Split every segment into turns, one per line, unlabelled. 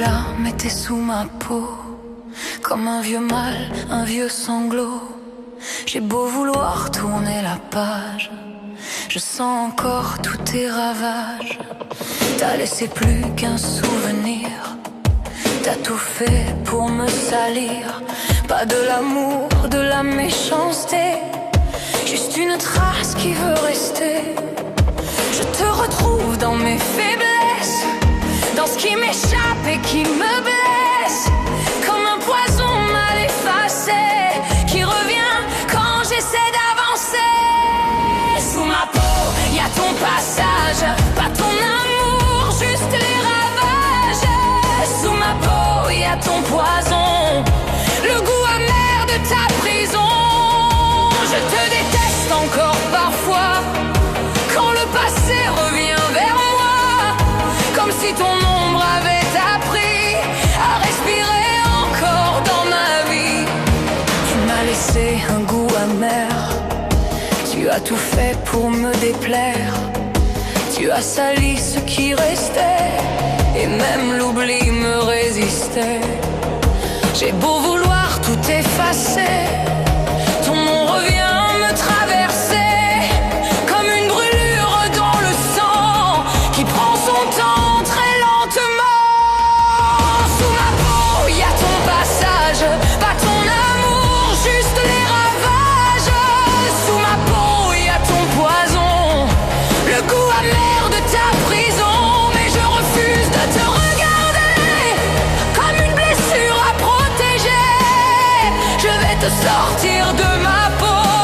larme était sous ma peau, comme un vieux mal, un vieux sanglot. J'ai beau vouloir tourner la page, je sens encore tous tes ravages. T'as laissé plus qu'un souvenir, t'as tout fait pour me salir. Pas de l'amour, de la méchanceté, juste une trace qui veut rester. Je te retrouve dans mes faiblesses, dans ce qui m'échappe et qui me blesse, comme un poison mal effacé, qui revient quand j'essaie d'avancer. Sous ma peau, y a ton passage, pas ton amour, juste les ravages. Sous ma peau, y a ton poison, le goût amer de ta prison. Je te déteste encore parfois, quand le passé revient vers moi, comme si ton ombre avait appris à respirer encore dans ma vie. Tu m'as laissé un goût amer, tu as tout fait pour me déplaire. Tu as sali ce qui restait, et même l'oubli me résistait. J'ai beau vouloir tout effacer, ton nom revient me traverser, comme une brûlure dans le sang, qui prend son temps très lentement. Sous ma peau, y a ton passage, pas ton amour, juste les ravages. Sous ma peau, y a ton poison, le goût amer de ta prison. Mais je refuse de te regarder comme une blessure à protéger. Je vais te sortir de ma peau,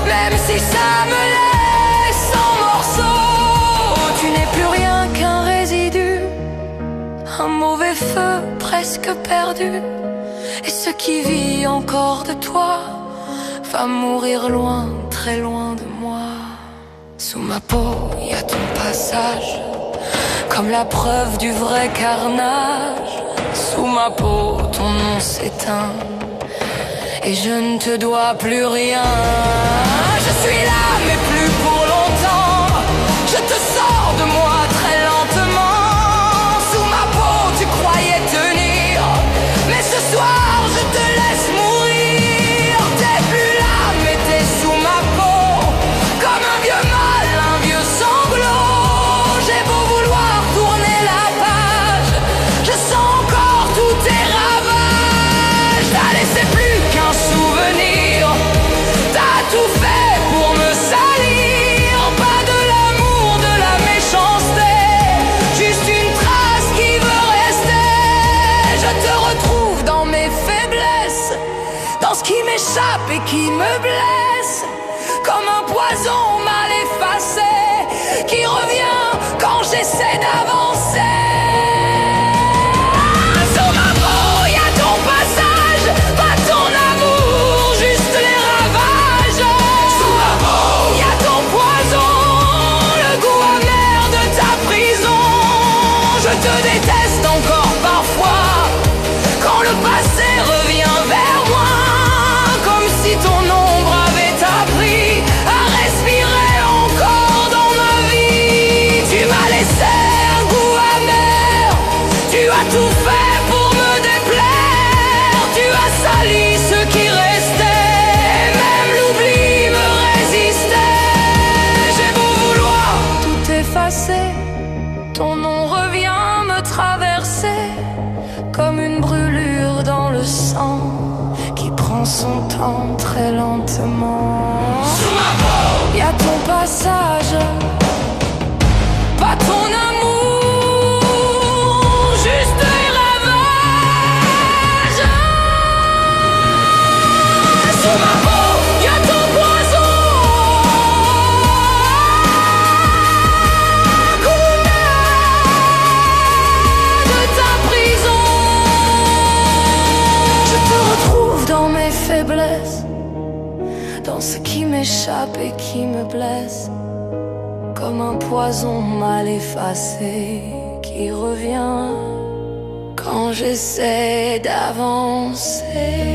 même si ça me laisse en morceaux. Tu n'es plus rien qu'un résidu, un mauvais feu presque perdu. Et ce qui vit encore de toi va mourir loin, très loin de moi. Sous ma peau, y a ton passage, comme la preuve du vrai carnage. Sous ma peau, ton nom s'éteint, et je ne te dois plus rien. Je suis là, mais plus pour longtemps. Je te sors de moi très lentement. Sous ma peau, tu croyais tenir, mais ce soir, je te laisse mourir. T'es plus là, mais t'es sous ma peau, comme un vieux mal, un vieux sanglot. J'ai beau vouloir tourner la page, je sens encore tous tes ravages. T'as laissé plus qu'un souvenir, t'as tout fait pour me salir. Pas de l'amour, de la méchanceté, juste une trace qui veut rester. Je te retrouve dans mes faiblesses, dans ce qui m'échappe et qui me blesse, comme un poison mal effacé, qui revient quand j'essaie d'avancer. Sous ma peau, y a ton passage, pas ton amour, juste les ravages. Sous ma peau, y a ton poison, le goût amer de ta prison. Je te déteste encore parfois, quand le passé revient vers moi, comme si ton ombre avait appris à respirer encore dans ma vie. Tu m'as laissé un goût amer, tu as tout fait pour me déplaire. Tu as sali ce qui restait, même l'oubli me résistait. J'ai beau vouloir tout effacer, ton nom revient me traverser, comme une brûlure dans le sang, qui prend son temps très lentement. Sous ma peau, y a ton passage, pas ton amour, juste les ravages. Sous ma peau, y a ton poison, goût de ta prison. Je te retrouve dans mes faiblesses, dans ce qui m'échappe et qui me blesse, comme un poison mal effacé, qui revient quand j'essaie d'avancer.